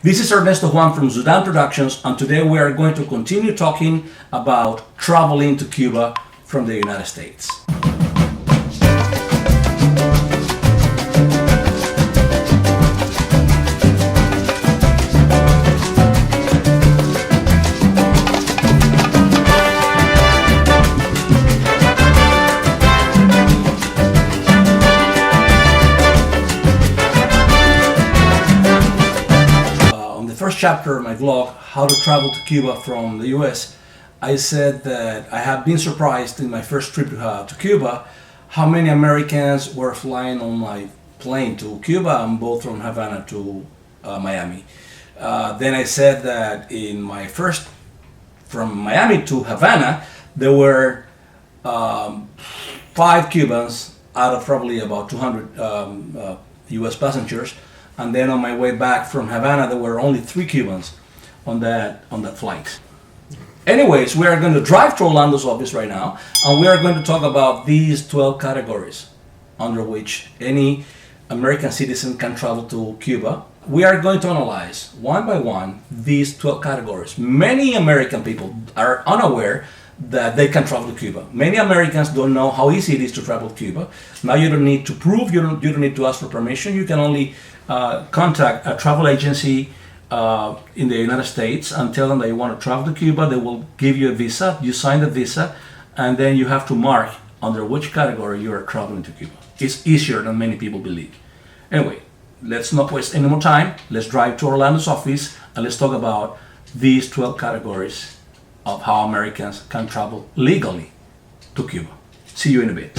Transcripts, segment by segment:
This is Ernesto Juan from ZuDhan Productions, and today we are going to continue talking about traveling to Cuba from the United States. First chapter of my vlog, How to Travel to Cuba from the U.S., I said that I have been surprised in my first trip to Cuba how many Americans were flying on my plane to Cuba and both from Havana to Miami. Then I said that in my first from Miami to Havana there were 5 Cubans out of probably about 200 U.S. passengers. And then on my way back from Havana, there were only 3 Cubans on that flight. Anyways, we are going to drive to Orlando's office right now, and we are going to talk about these 12 categories under which any American citizen can travel to Cuba. We are going to analyze one by one these 12 categories. Many American people are unaware that they can travel to Cuba. Many Americans don't know how easy it is to travel to Cuba. Now you don't need to prove, you don't need to ask for permission. You can only contact a travel agency in the United States and tell them that you want to travel to Cuba. They will give you a visa, you sign the visa, and then you have to mark under which category you are traveling to Cuba. It's easier than many people believe. Anyway, let's not waste any more time. Let's drive to Orlando's office and let's talk about these 12 categories of how Americans can travel legally to Cuba. See you in a bit.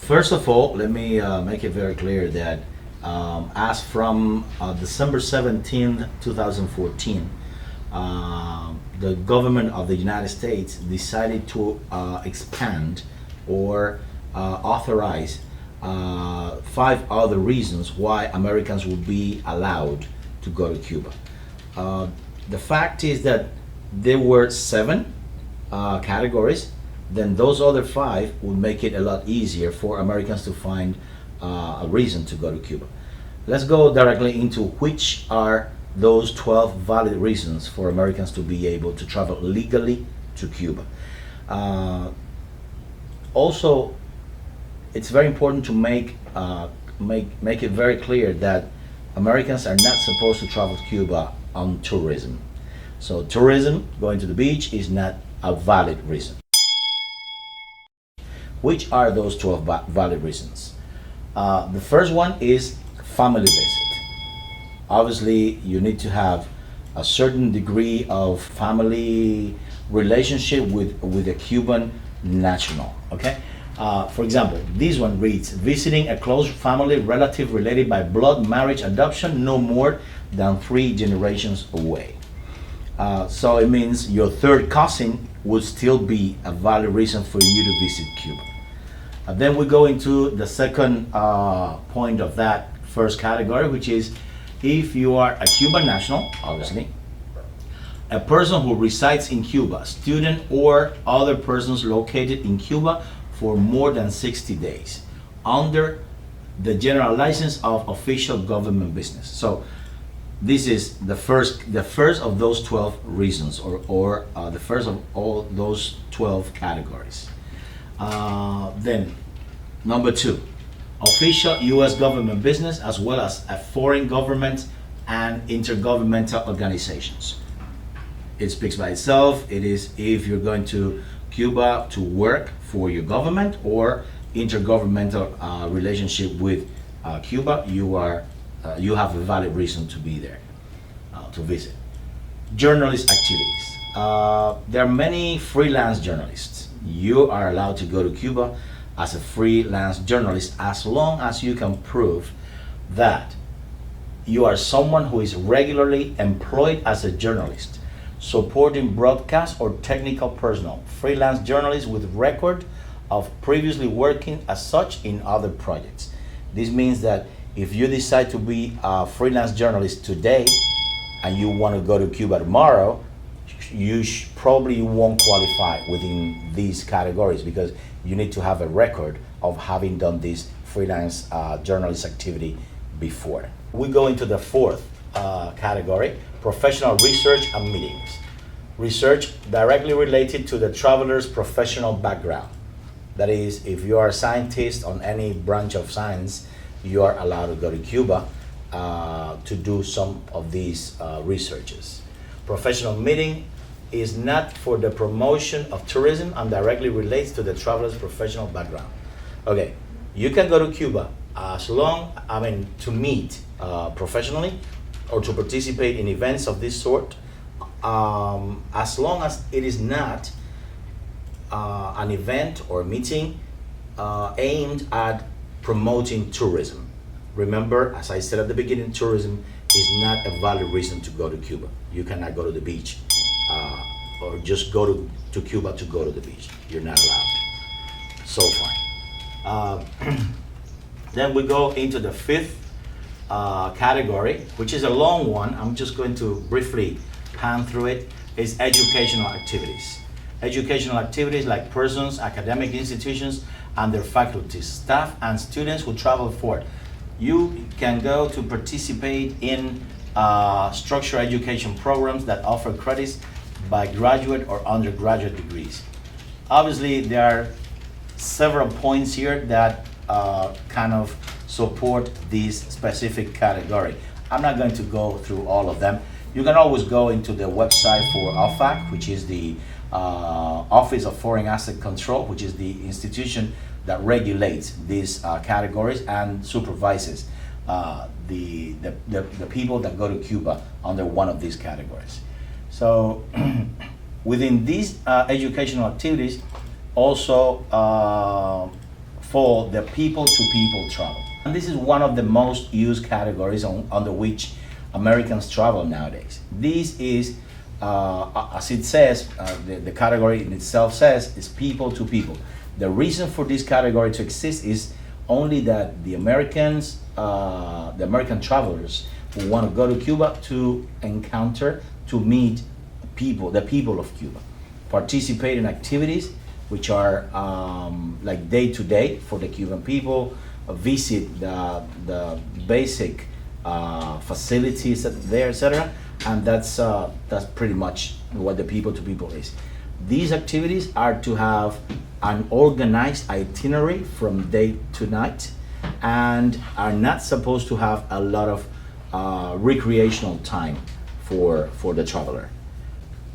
First of all, let me make it very clear that as from December 17, 2014, the government of the United States decided to expand or authorize 5 other reasons why Americans would be allowed to go to Cuba. The fact is that there were 7 categories. Then those other 5 would make it a lot easier for Americans to find a reason to go to Cuba. Let's go directly into which are those 12 valid reasons for Americans to be able to travel legally to Cuba. Also, it's very important to make it very clear that Americans are not supposed to travel to Cuba on tourism. So tourism, going to the beach, is not a valid reason. Which are those 12 valid reasons? The first one is family visit. Obviously, you need to have a certain degree of family relationship with a Cuban national. Okay. For example, this one reads, visiting a close family relative related by blood, marriage, adoption, no more than 3 generations away. So it means your 3rd cousin would still be a valid reason for you to visit Cuba. Then we go into the second point of that first category, which is if you are a Cuban national, obviously, a person who resides in Cuba, student or other persons located in Cuba for more than 60 days under the general license of official government business. So this is the first of those 12 reasons, or the first of all those 12 categories. Then number 2, official U.S. government business as well as a foreign government and intergovernmental organizations. It speaks by itself. It is if you're going to Cuba to work for your government or intergovernmental relationship with Cuba, you have a valid reason to be there, to visit. Journalist activities. There are many freelance journalists. You are allowed to go to Cuba as a freelance journalist as long as you can prove that you are someone who is regularly employed as a journalist, supporting broadcast or technical personnel, freelance journalists with record of previously working as such in other projects. This means that if you decide to be a freelance journalist today and you want to go to Cuba tomorrow, you probably won't qualify within these categories because you need to have a record of having done this freelance journalist activity before. We go into the fourth category, professional research and meetings. Research directly related to the traveler's professional background. That is, if you are a scientist on any branch of science, you are allowed to go to Cuba to do some of these researches. Professional meeting is not for the promotion of tourism and directly relates to the traveler's professional background. Okay, you can go to Cuba to meet professionally or to participate in events of this sort, as long as it is not an event or meeting aimed at promoting tourism. Remember, as I said at the beginning, tourism is not a valid reason to go to Cuba. You cannot go to the beach or just go to Cuba to go to the beach. You're not allowed. So far. Then we go into the fifth category, which is a long one. I'm just going to briefly pan through it. Is educational activities. Educational activities like persons, academic institutions, and their faculties, staff, and students who travel for it. You can go to participate in structured education programs that offer credits by graduate or undergraduate degrees. Obviously, there are several points here that kind of support this specific category. I'm not going to go through all of them. You can always go into the website for OFAC, which is the Office of Foreign Asset Control, which is the institution that regulates these categories and supervises the people that go to Cuba under one of these categories. So within these educational activities also fall the people-to-people travel. And this is one of the most used categories under which Americans travel nowadays. This is, as it says, the category in itself says, is people to people. The reason for this category to exist is only that the American travelers who want to go to Cuba to encounter, to meet people, the people of Cuba, participate in activities which are like day to day for the Cuban people, visit the basic facilities there, etc. And that's pretty much what the people to people is. These activities are to have an organized itinerary from day to night and are not supposed to have a lot of recreational time for the traveler.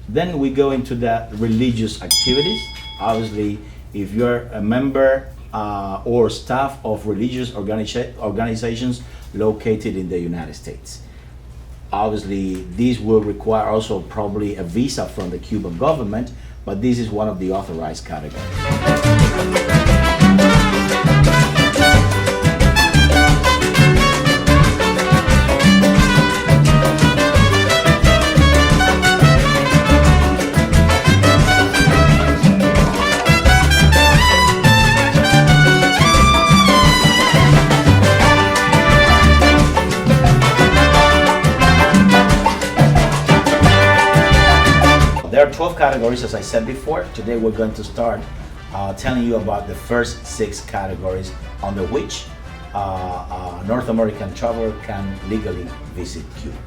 Then we go into the religious activities. Obviously, if you're a member or staff of religious organizations located in the United States. Obviously, these will require also probably a visa from the Cuban government, but this is one of the authorized categories. There are 12 categories, as I said before. Today we're going to start telling you about the first 6 categories under which a North American traveler can legally visit Cuba.